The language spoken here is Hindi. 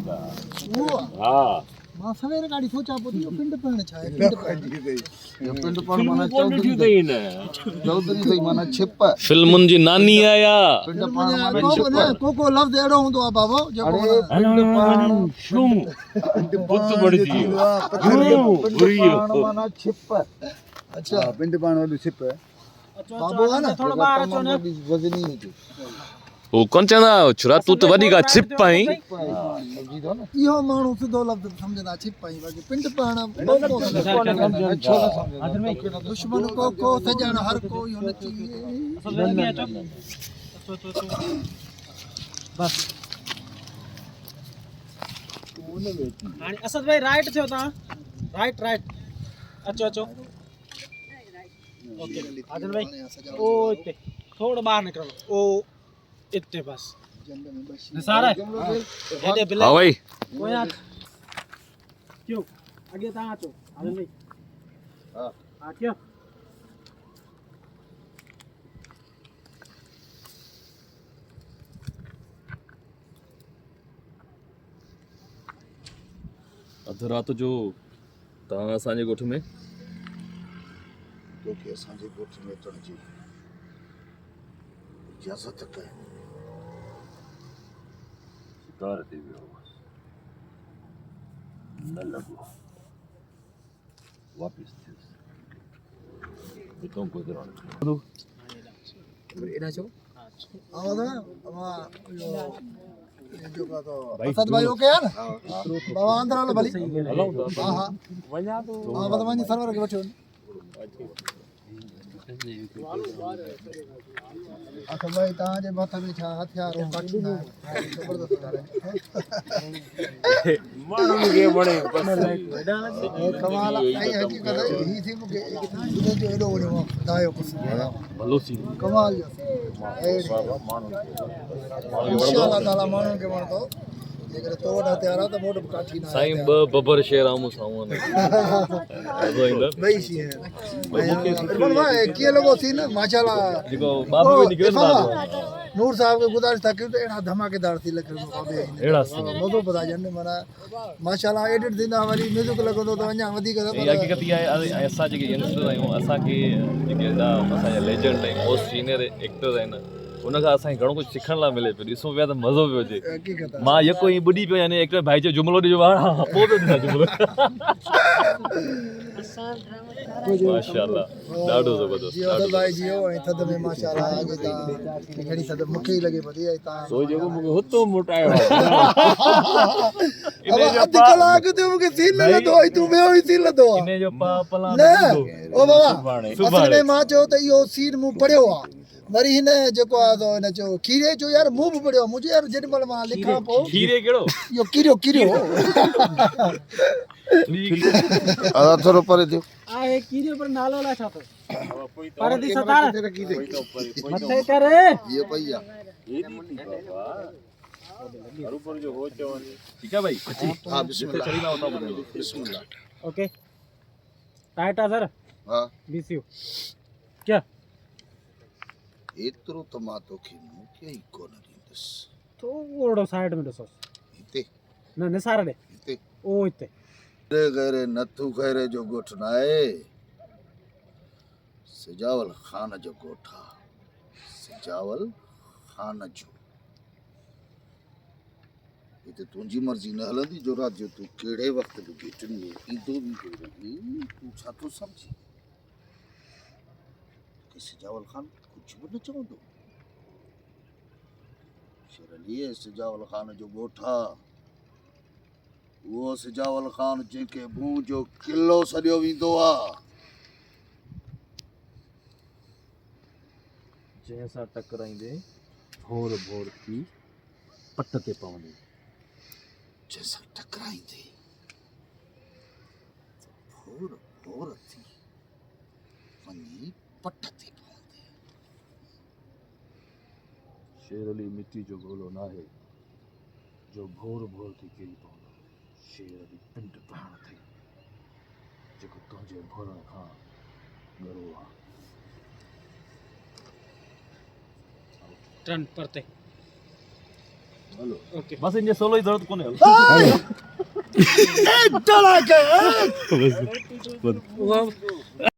वो हाँ मां सवेरे गाड़ी सोचा पोती पिंड पण छाए पिंड पण माना चौधरी थई न चौधरी थई माना छिप फिल्मुनि जी नानी आया पिंड पण माना को लफ्ज एड़ो हुंदो आ बाबो जेको शुम बुत बड़ी थी पिंड माना छिप अच्छा पिंड पण वाली छिप बाबो है ना थोड़ा बाहर अचो ना वजनी है वो कौन चंदा छुरा तू तो वडी का छिप पाई इहो माण्हू सिधो लफ़्ज़ सम्झंदा छिप पाई बाक़ी पिंड पाण दुश्मन को सॼण हर को इहो न बस हाणे असद भाई राइट थियो तव्हां राइट अचो ओके आदन भाई ओ इते थोड़ा बाहर निकलो ओ इतने बस निसार है हेडे बिल हाँ भाई कोई आ क्यों आगे ता आचो आदन भाई हां क्यों अध रात जो तव्हां असांजे ॻोठ में तोखे असांजे ॻोठ में अचण जी इजाज़त कयो शिकार थी वियो न लॻो वापसि थियुसि हितां गुज़रणु एॾा छो आवाज़ जो का तो असद भाई ओके है ना बाबा अंदर आलो भली हां हां वञा तो हां बदमानी सर्वर के बैठो अच्छा भाई तहां जे मथे में छा हथियार हो काटी ना जबरदस्त माण्हुनि खे वणे बस कमाल ऐं हकीकत ही थी मुके जो एडो वणो दायो कुछ भलो सी कमाल जो बाबा माण्हुनि खे इंशाअल्लाह ताला माण्हुनि खे वणंदो जेकर तो वॾा हथियार आहे त मोट बि काठी ना साईं ब बबर शेर आमू साऊं मज़ो ईंदो बई सी है इरफान भाई कीअं लॻो सीन माशाल्लाह जेको बाबू बि निकिरे था नूर साहब खे गुज़ारिश था कयूं त अहिड़ा धमाकेदार थी लॻनि बाबे अहिड़ा सीन मज़ो पिया ॼण माना माशाल्लाह एडिट थींदा वरी म्यूज़िक लॻंदो त अञा वधीक ये हकीकत इहा आहे असां जेके यंगस्टर आहियूं असांखे जेके असांजा लेजेंड आहिनि मोस्ट सीनियर एक्टर आहिनि उनखां असांखे घणो कुझु सिखण लाइ मिले पियो ॾिसूं पिया त मज़ो पियो अचे हक़ीक़त मां यको ई ॿुधी पियो यानी एक्टर भाई जो जुमिलो ॾिजो पोइ पियो ॾिसां जुमिलो माशाल्लाह ॾाढो ज़बरदस्त जी असद भाई जियो ऐं थधि में माशाल्लाह अॻे तव्हां घणी थधि मूंखे ई लॻे पई ऐं तव्हां सो जेको मूंखे हुतो मोटायो अब अधु कलाक ते मूंखे सीन न लधो ऐं तूं ॿियो ई सीन लधो आहे इन जो पला न ओ बाबा असल में मां चयो त इहो सीन मूं पढ़ियो आहे वरी हिन जेको आहे तो हिन चयो खीरे जो यार मूं बि पढ़ियो मुंहिंजो यार जेॾी महिल मां लिखां पोइ खीरे कहिड़ो इहो किरियो थोरो परे थियो आहे कीरे पर नालो ला छा तो पर दी सतार मथे करे ये भैया ऊपर जो हो चवनि ठीक है भाई हां बिस्मिल्लाह चली ना होता बताओ बिस्मिल्लाह ओके टाइट आ सर हां बीसीयू क्या एतिरो त मां तोखे मूंखे ई कोन ॾींदुसि थोड़ो साइड में ॾिसो हिते न निसार ॾे हिते ओ हिते गैरे नथू गैरे जो ॻोठ न आहे सिजावल ख़ान जो ॻोठ आहे सिजावल ख़ान जो हिते तुंहिंजी मर्ज़ी न हलंदी जो राति जो तूं कहिड़े वक़्त बि गेटनि में ईंदो वेंदो रही तूं छा थो सम्झी कि सिजावल ख़ान कुझु बि न चवंदो शेर अली सिजावल ख़ान जो ॻोठ आहे उहो सिजावल ख़ान जंहिंखे भूं जो किलो सॼो वेंदो आहे जंहिंसां टकराईंदे भोर भोर थी पट ते पवंदे जंहिंसां टकराईंदे भोर भोर थी वञी पट ते पवंदे शेर अली मिटी जो गोलो न आहे जो भोर भोर थी किरी पवंदो शेर अली पिंड पाण अथई जेको तुंहिंजे भोरण खां ॻरो आहे टर्न परते ओके बस इनजे सोलो ही जरूरत कोने हल एक डला के बस